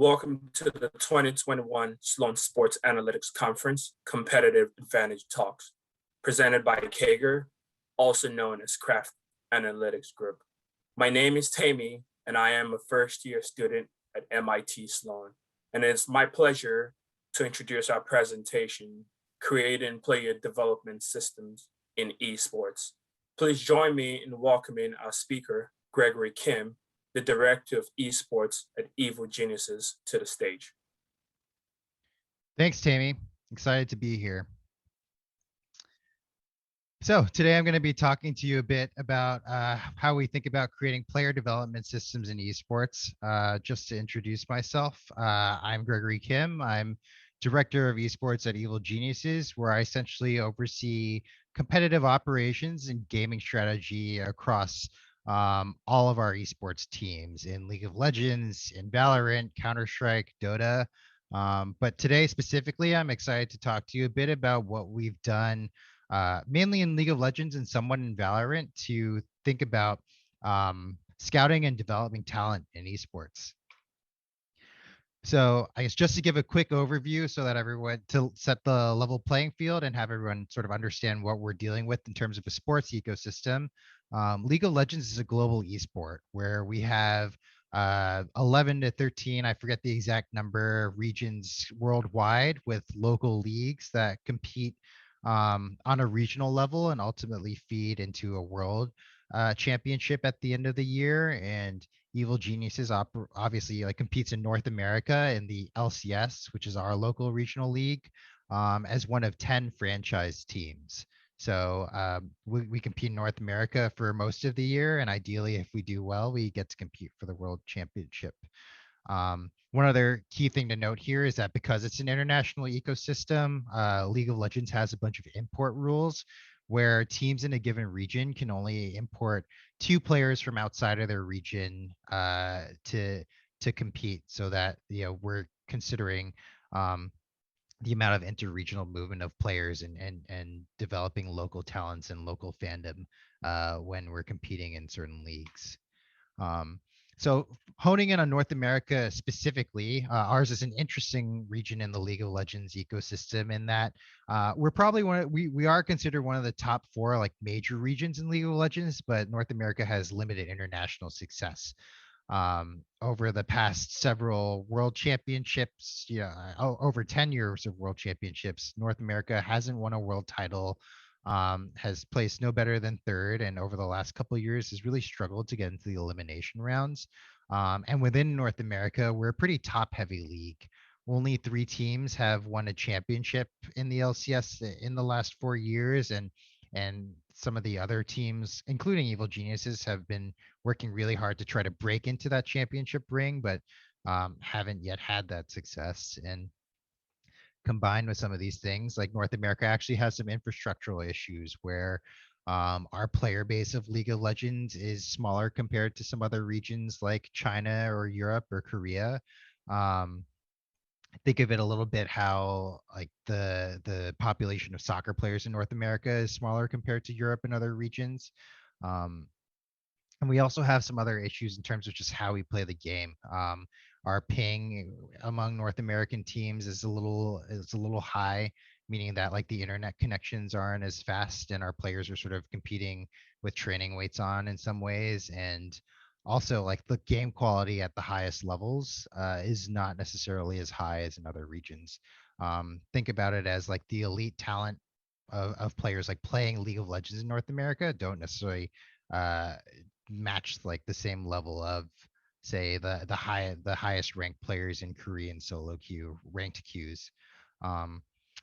Welcome to the 2021 Sloan Sports Analytics Conference Competitive Advantage Talks, presented by Kager, also known as Craft Analytics Group. My name is Tammy, and I am a first-year student at MIT Sloan. And it's my pleasure to introduce our presentation, Creating Player Development Systems in Esports. Please join me in welcoming our speaker, Gregory Kim, the Director of Esports at Evil Geniuses, to the stage. Thanks, Tammy. Excited to be here. So today I'm going to be talking to you a bit about how we think about creating player development systems in esports. Just to introduce myself, I'm Gregory Kim. I'm Director of Esports at Evil Geniuses, where I essentially oversee competitive operations and gaming strategy across all of our esports teams in League of Legends, in Valorant, Counter-Strike, Dota. But today specifically, I'm excited to talk to you a bit about what we've done mainly in League of Legends and somewhat in Valorant to think about scouting and developing talent in esports. So I guess just to give a quick overview so that everyone, to set the level playing field and have everyone sort of understand what we're dealing with in terms of a sports ecosystem. League of Legends is a global esport where we have 11 to 13, I forget the exact number, regions worldwide with local leagues that compete on a regional level and ultimately feed into a world championship at the end of the year. And Evil Geniuses obviously competes in North America in the LCS, which is our local regional league, as one of 10 franchise teams. So we compete in North America for most of the year, and ideally, if we do well, we get to compete for the World Championship. One other key thing to note here is that because it's an international ecosystem, League of Legends has a bunch of import rules where teams in a given region can only import 2 players from outside of their region to compete, so that we're considering the amount of interregional movement of players and developing local talents and local fandom when we're competing in certain leagues. So honing in on North America specifically, ours is an interesting region in the League of Legends ecosystem in that we're probably we are considered one of the top 4 major regions in League of Legends, but North America has limited international success. Over the past several world championships, over 10 years of world championships, North America hasn't won a world title, has placed no better than 3rd, and over the last couple of years has really struggled to get into the elimination rounds. And within North America, we're a pretty top-heavy league. Only 3 teams have won a championship in the LCS in the last 4 years, and some of the other teams, including Evil Geniuses, have been working really hard to try to break into that championship ring, but haven't yet had that success. And combined with some of these things, like North America actually has some infrastructural issues where our player base of League of Legends is smaller compared to some other regions like China or Europe or Korea. Think of it a little bit how the population of soccer players in North America is smaller compared to Europe and other regions. And we also have some other issues in terms of just how we play the game. Our ping among North American teams is a little high, meaning that the internet connections aren't as fast, and our players are sort of competing with training weights on in some ways. And also the game quality at the highest levels is not necessarily as high as in other regions. Think about it as the elite talent of players playing League of Legends in North America don't necessarily match the same level of, say, the highest ranked players in Korean solo queue ranked queues.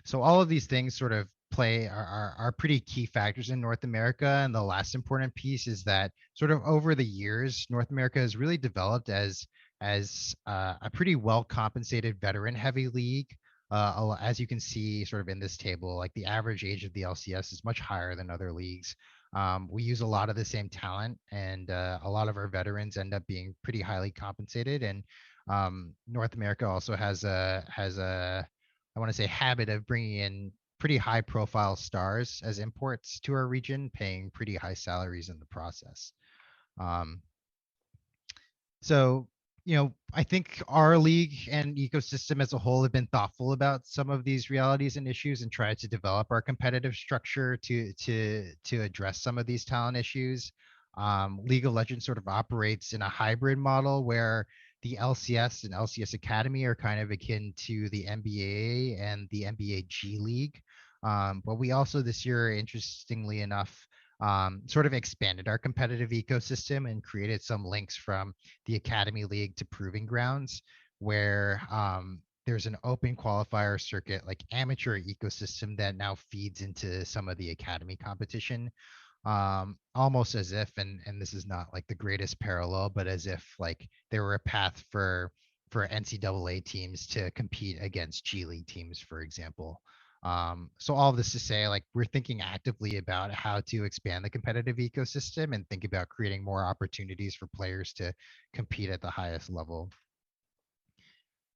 So all of these things sort of are pretty key factors in North America. And the last important piece is that sort of over the years, North America has really developed as a pretty well compensated veteran heavy league. As you can see sort of in this table, the average age of the LCS is much higher than other leagues. We use a lot of the same talent, and a lot of our veterans end up being pretty highly compensated. And North America also has a I want to say habit of bringing in pretty high profile stars as imports to our region, paying pretty high salaries in the process. So I think our league and ecosystem as a whole have been thoughtful about some of these realities and issues and tried to develop our competitive structure to address some of these talent issues. League of Legends sort of operates in a hybrid model where the LCS and LCS Academy are kind of akin to the NBA and the NBA G League. But we also this year, interestingly enough, sort of expanded our competitive ecosystem and created some links from the Academy League to Proving Grounds, where there's an open qualifier circuit, like amateur ecosystem that now feeds into some of the Academy competition. Almost as if, and this is not like the greatest parallel, but as if like there were a path for NCAA teams to compete against G League teams, for example. So all of this to say, like we're thinking actively about how to expand the competitive ecosystem and think about creating more opportunities for players to compete at the highest level.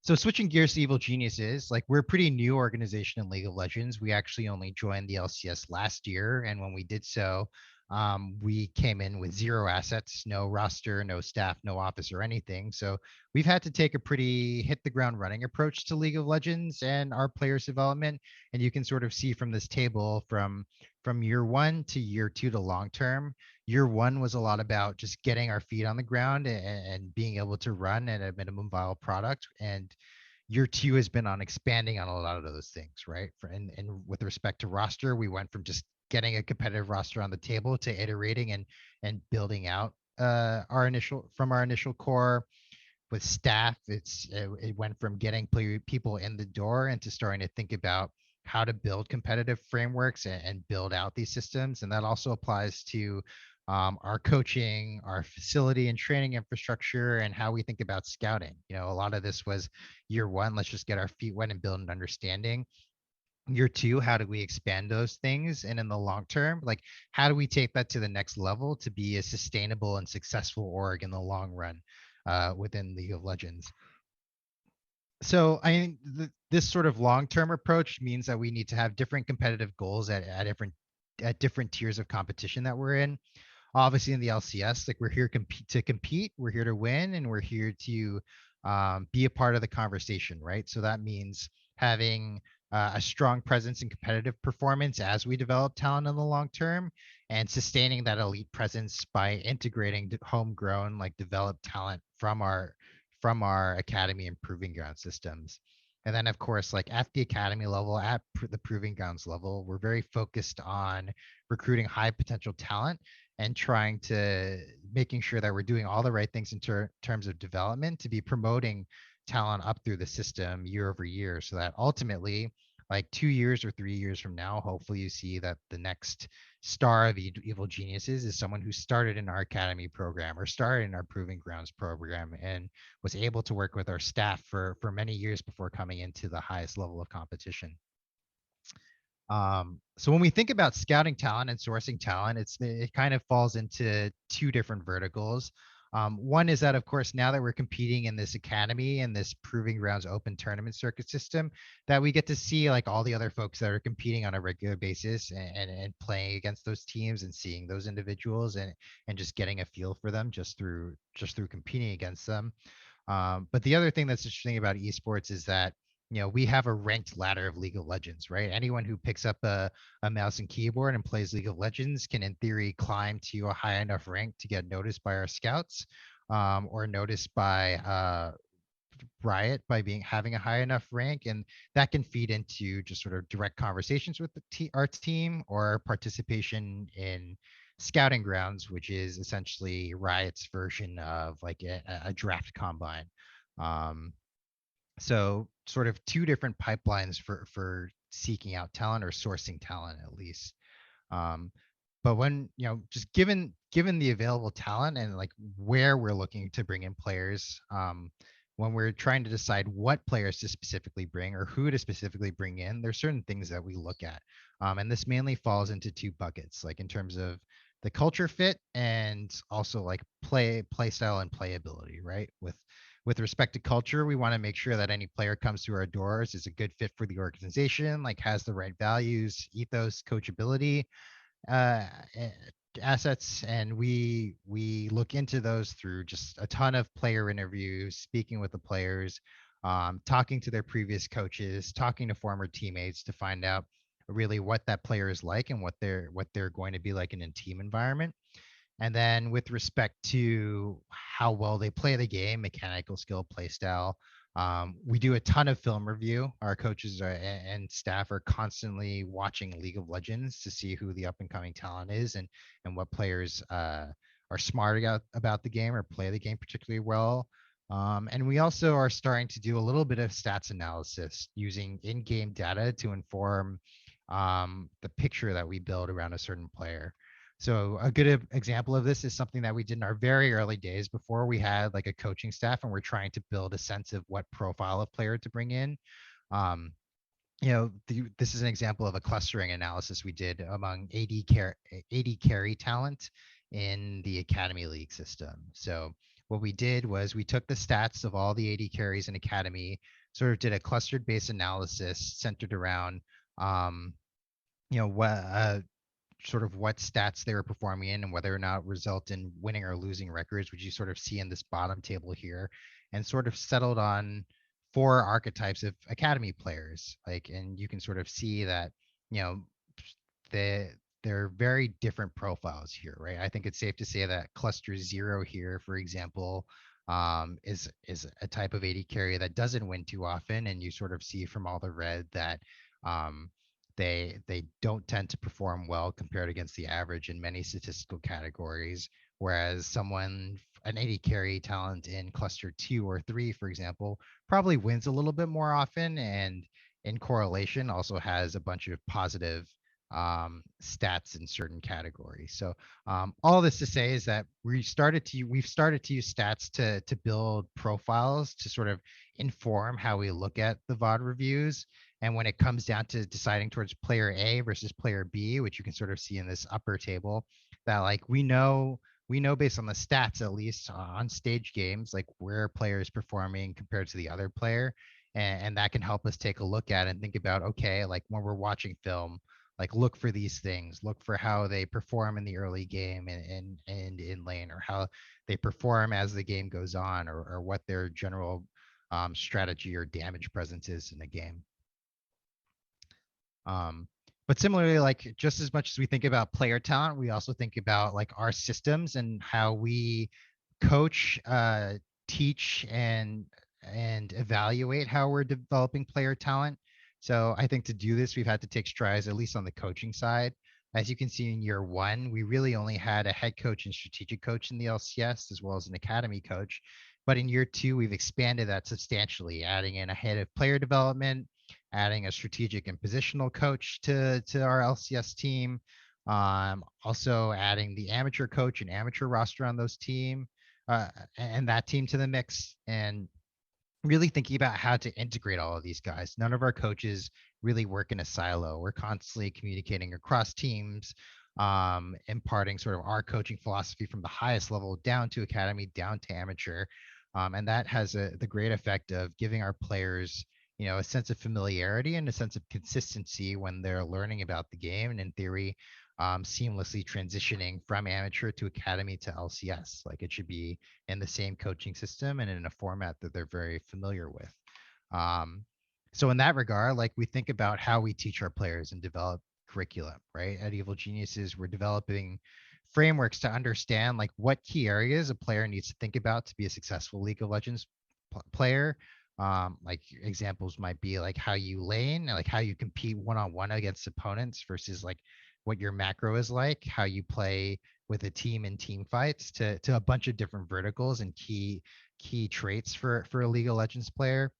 So switching gears to Evil Geniuses, like we're a pretty new organization in League of Legends. We actually only joined the LCS last year, and when we did so, we came in with zero assets, no roster, no staff, no office or anything. So we've had to take a pretty hit the ground running approach to League of Legends and our players' development. And you can sort of see from this table from year one to year two to long term. Year one was a lot about just getting our feet on the ground and being able to run at a minimum viable product. And year two has been on expanding on a lot of those things, right? And with respect to roster, we went from just getting a competitive roster on the table to iterating and building out our initial core with staff. It went from getting people in the door into starting to think about how to build competitive frameworks and build out these systems. And that also applies to our coaching, our facility and training infrastructure, and how we think about scouting. A lot of this was year one, let's just get our feet wet and build an understanding. Year two, how do we expand those things? And in the long term, like how do we take that to the next level to be a sustainable and successful org in the long run within League of Legends? So I think this sort of long-term approach means that we need to have different competitive goals at different tiers of competition that we're in. Obviously in the LCS, like we're here compete, we're here to win, and we're here to be a part of the conversation, right? So that means having a strong presence in competitive performance as we develop talent in the long term, and sustaining that elite presence by integrating homegrown, like developed talent from our academy and proving ground systems. And then, of course, like at the academy level, at the proving grounds level, we're very focused on recruiting high potential talent and trying to making sure that we're doing all the right things in terms of development to be promoting talent up through the system year over year, so that ultimately, like 2 years or 3 years from now, hopefully you see that the next star of Evil Geniuses is someone who started in our academy program or started in our proving grounds program and was able to work with our staff for many years before coming into the highest level of competition. So when we think about scouting talent and sourcing talent, it kind of falls into two different verticals. One is that, of course, now that we're competing in this academy and this proving grounds open tournament circuit system, that we get to see like all the other folks that are competing on a regular basis and playing against those teams and seeing those individuals and just getting a feel for them just through competing against them. But the other thing that's interesting about esports is that we have a ranked ladder of League of Legends, right? Anyone who picks up a mouse and keyboard and plays League of Legends can, in theory, climb to a high enough rank to get noticed by our scouts, or noticed by Riot by having a high enough rank, and that can feed into just sort of direct conversations with our team or participation in scouting grounds, which is essentially Riot's version of like a draft combine. Um, so sort of two different pipelines for seeking out talent or sourcing talent at least. Um, but when just given the available talent and like where we're looking to bring in players, when we're trying to decide what players to specifically bring or who to specifically bring in, there's certain things that we look at, and this mainly falls into two buckets, like in terms of the culture fit and also like play style and playability, right? With respect to culture, we want to make sure that any player comes through our doors is a good fit for the organization, like has the right values, ethos, coachability, uh, eh, assets, and we look into those through just a ton of player interviews, speaking with the players, talking to their previous coaches, talking to former teammates to find out really what that player is like and what they're going to be like in a team environment. And then with respect to how well they play the game, mechanical skill, play style, we do a ton of film review. Our coaches and staff are constantly watching League of Legends to see who the up and coming talent is, and what players are smart about the game or play the game particularly well. And we also are starting to do a little bit of stats analysis using in-game data to inform the picture that we build around a certain player. So a good example of this is something that we did in our very early days before we had like a coaching staff and we're trying to build a sense of what profile of player to bring in. Um, this is an example of a clustering analysis we did among AD carry talent in the Academy League system. So what we did was we took the stats of all the AD carries in Academy, sort of did a clustered based analysis centered around um, what sort of what stats they were performing in and whether or not result in winning or losing records, which you sort of see in this bottom table here, and sort of settled on four archetypes of academy players. Like, and you can sort of see that, you know, the they're very different profiles here, right? I think it's safe to say that cluster zero here, for example, is a type of AD carry that doesn't win too often, and you sort of see from all the red that um, they don't tend to perform well compared against the average in many statistical categories. Whereas an AD carry talent in cluster 2 or 3, for example, probably wins a little bit more often, and in correlation also has a bunch of positive stats in certain categories. So all this to say is that we've started to use stats to build profiles to sort of inform how we look at the VOD reviews. And when it comes down to deciding towards player A versus player B, which you can sort of see in this upper table, that like we know based on the stats, at least on stage games, like where a player is performing compared to the other player. And that can help us take a look at and think about, okay, like when we're watching film, like look for these things, look for how they perform in the early game and in lane, or how they perform as the game goes on, or what their general strategy or damage presence is in the game. Um, but similarly, like just as much as we think about player talent, we also think about like our systems and how we coach, teach, and evaluate how we're developing player talent. So I think to do this, we've had to take strides, at least on the coaching side. As you can see in year one, we really only had a head coach and strategic coach in the LCS, as well as an academy coach. But in year two, we've expanded that substantially, adding in a head of player development, adding a strategic and positional coach to our LCS team, also adding the amateur coach and amateur roster on those team, and that team to the mix, and really thinking about how to integrate all of these guys. None of our coaches really work in a silo. We're constantly communicating across teams, imparting sort of our coaching philosophy from the highest level down to academy, down to amateur. And that has the great effect of giving our players, a sense of familiarity and a sense of consistency when they're learning about the game, and in theory, seamlessly transitioning from amateur to academy to LCS. Like it should be in the same coaching system and in a format that they're very familiar with. Um, so in that regard, like we think about how we teach our players and develop curriculum, right? At Evil Geniuses, we're developing frameworks to understand like what key areas a player needs to think about to be a successful League of Legends player. Like examples might be like how you lane, like how you compete one-on-one against opponents versus like what your macro is like, how you play with a team in team fights, to a bunch of different verticals and key traits for a League of Legends player.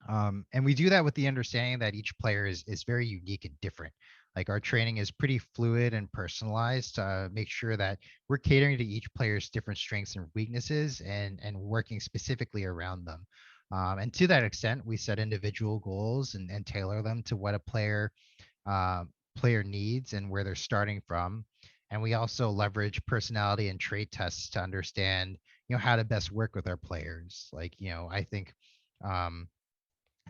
And we do that with the understanding that each player is very unique and different. Like our training is pretty fluid and personalized to make sure that we're catering to each player's different strengths and weaknesses, and working specifically around them. And to that extent, we set individual goals and tailor them to what a player needs and where they're starting from. And we also leverage personality and trait tests to understand, how to best work with our players. Like, I think um,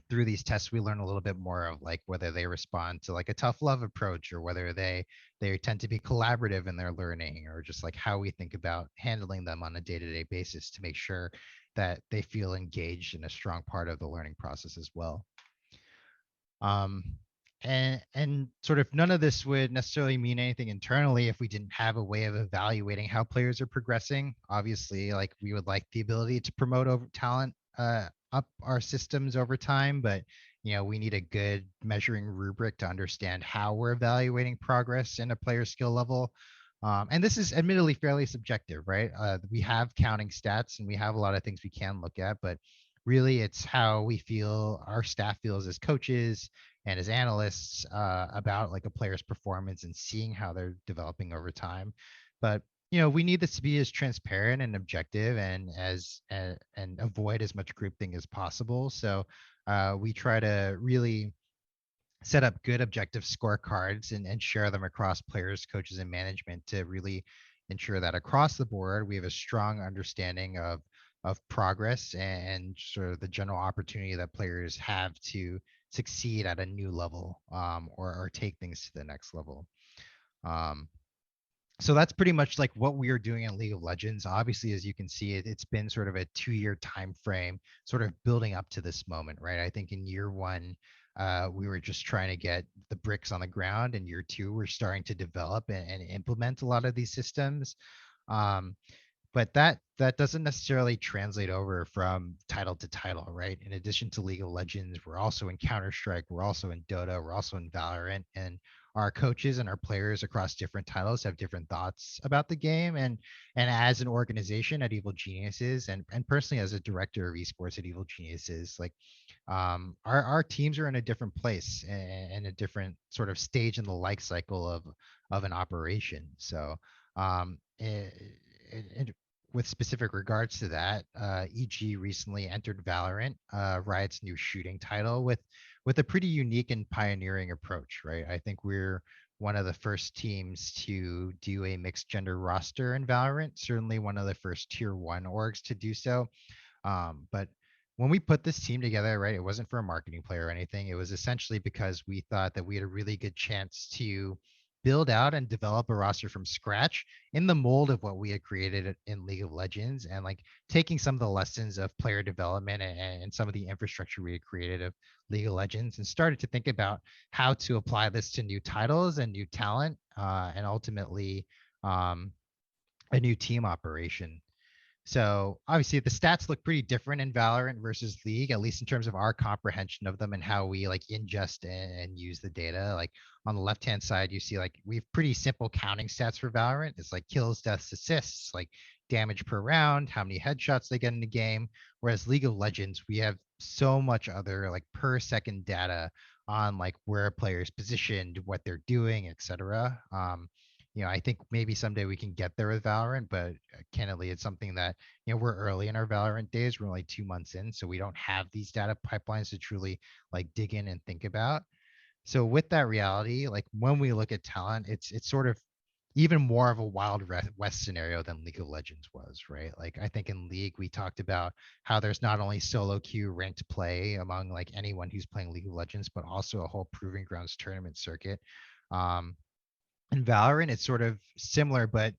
through these tests, we learn a little bit more of like whether they respond to like a tough love approach, or whether they tend to be collaborative in their learning, or just like how we think about handling them on a day-to-day basis to make sure that they feel engaged in a strong part of the learning process as well. um and sort of none of this would necessarily mean anything internally if we didn't have a way of evaluating how players are progressing. Obviously, like, we would like the ability to promote over talent up our systems over time, but we need a good measuring rubric to understand how we're evaluating progress in a player skill level. And this is admittedly fairly subjective, right? We have counting stats and we have a lot of things we can look at, but really it's how we feel, our staff feels as coaches and as analysts, about like a player's performance and seeing how they're developing over time. But we need this to be as transparent and objective and and avoid as much groupthink as possible. So we try to really set up good objective scorecards and share them across players, coaches, and management to really ensure that across the board we have a strong understanding of progress and sort of the general opportunity that players have to succeed at a new level, or take things to the next level. Um, so that's pretty much like what we are doing in League of Legends. Obviously, as you can see, it's been sort of a 2-year time frame, sort of building up to this moment, right? I think in year one, we were just trying to get the bricks on the ground. In year two, we're starting to develop and implement a lot of these systems. Um, but that doesn't necessarily translate over from title to title, right? In addition to League of Legends, we're also in Counter-Strike, we're also in Dota, we're also in Valorant, and our coaches and our players across different titles have different thoughts about the game. And as an organization at Evil Geniuses, and personally as a director of esports at Evil Geniuses, like, our teams are in a different place and a different sort of stage in the life cycle of an operation. So and with specific regards to that, EG recently entered Valorant, Riot's new shooting title, with a pretty unique and pioneering approach, right? I think we're one of the first teams to do a mixed gender roster in Valorant, certainly one of the first tier one orgs to do so. But when we put this team together, right, it wasn't for a marketing play or anything. It was essentially because we thought that we had a really good chance to build out and develop a roster from scratch in the mold of what we had created in League of Legends, and like taking some of the lessons of player development and some of the infrastructure we had created of League of Legends, and started to think about how to apply this to new titles and new talent, and ultimately, um, a new team operation. So obviously the stats look pretty different in Valorant versus League, at least in terms of our comprehension of them and how we like ingest and use the data. Like on the left-hand side, you see like we have pretty simple counting stats for Valorant. It's like kills, deaths, assists, like damage per round, how many headshots they get in the game. Whereas League of Legends, we have so much other like per second data on like where a player is positioned, what they're doing, etc. I think maybe someday we can get there with Valorant, but candidly, it's something that, we're early in our Valorant days. We're only 2 months in, so we don't have these data pipelines to truly like dig in and think about. So with that reality, like when we look at talent, it's sort of even more of a wild west scenario than League of Legends was, right? Like I think in League we talked about how there's not only solo queue ranked play among like anyone who's playing League of Legends, but also a whole proving grounds tournament circuit. Um, in Valorant, it's sort of similar, but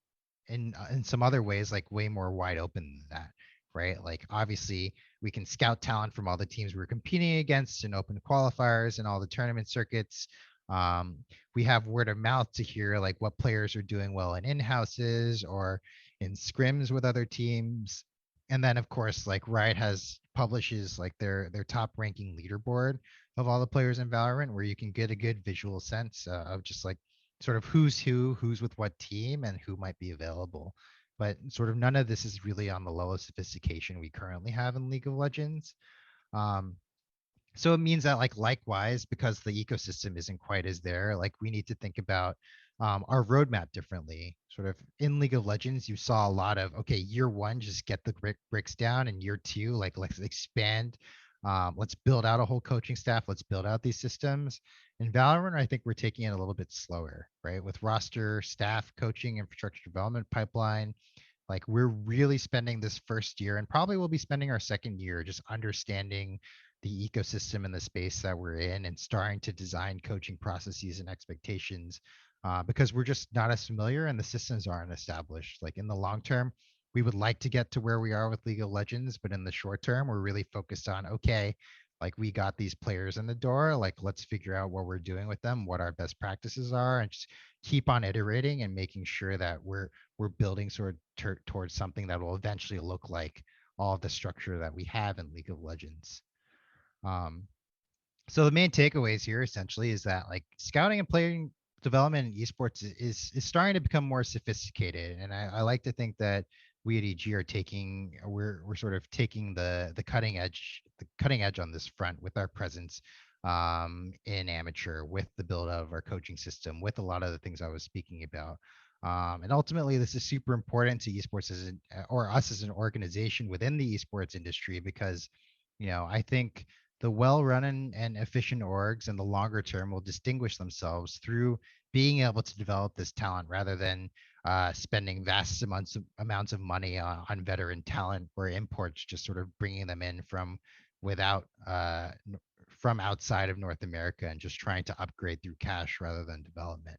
in some other ways, like way more wide open than that, right? Like obviously, we can scout talent from all the teams we're competing against in open qualifiers and all the tournament circuits. Um, we have word of mouth to hear like what players are doing well in houses or in scrims with other teams. And then of course, like Riot has publishes like their top ranking leaderboard of all the players in Valorant, where you can get a good visual sense of just like sort of who's who's with what team, and who might be available. But sort of none of this is really on the lowest sophistication we currently have in League of Legends. Um, so it means that like likewise, because the ecosystem isn't quite as there, like we need to think about our roadmap differently. Sort of in League of Legends, you saw a lot of, okay, year one, just get the bricks down, and year two, like let's expand. Let's build out a whole coaching staff. Let's build out these systems. In Valorant, I think we're taking it a little bit slower, right? With roster, staff, coaching, infrastructure development pipeline, like we're really spending this first year, and probably we'll be spending our second year just understanding the ecosystem and the space that we're in and starting to design coaching processes and expectations because we're just not as familiar and the systems aren't established. Like in the long term, we would like to get to where we are with League of Legends, but in the short term, we're really focused on okay, like we got these players in the door, like let's figure out what we're doing with them, what our best practices are, and just keep on iterating and making sure that we're building sort of towards something that will eventually look like all of the structure that we have in League of Legends. Um, so the main takeaways here essentially is that like scouting and playing development in esports is starting to become more sophisticated, and I like to think that we at EG are taking we're sort of taking the cutting edge on this front with our presence in amateur, with the build of our coaching system, with a lot of the things I was speaking about. And ultimately, this is super important to esports or us as an organization within the esports industry because, I think the well-run and efficient orgs in the longer term will distinguish themselves through being able to develop this talent rather than spending vast amounts of money on veteran talent or imports, just sort of bringing them in without from outside of North America and just trying to upgrade through cash rather than development.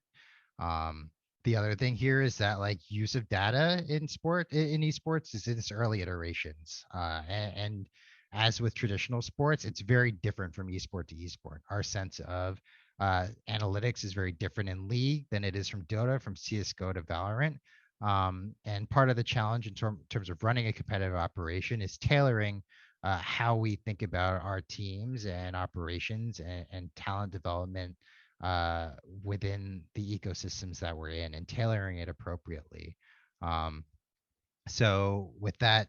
Um, the other thing here is that like use of data in esports is in its early iterations, and as with traditional sports, it's very different from esport to esport. Our sense of analytics is very different in League than it is from Dota, from CS:GO to Valorant. And part of the challenge in terms of running a competitive operation is tailoring how we think about our teams and operations and talent development uh, within the ecosystems that we're in and tailoring it appropriately. Um, so with that,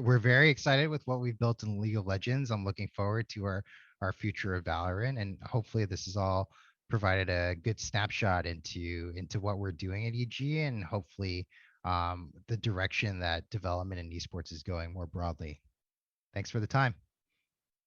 we're very excited with what we've built in League of Legends. I'm looking forward to our future of Valorant, and hopefully this has all provided a good snapshot into what we're doing at EG, and hopefully the direction that development in esports is going more broadly. Thanks for the time.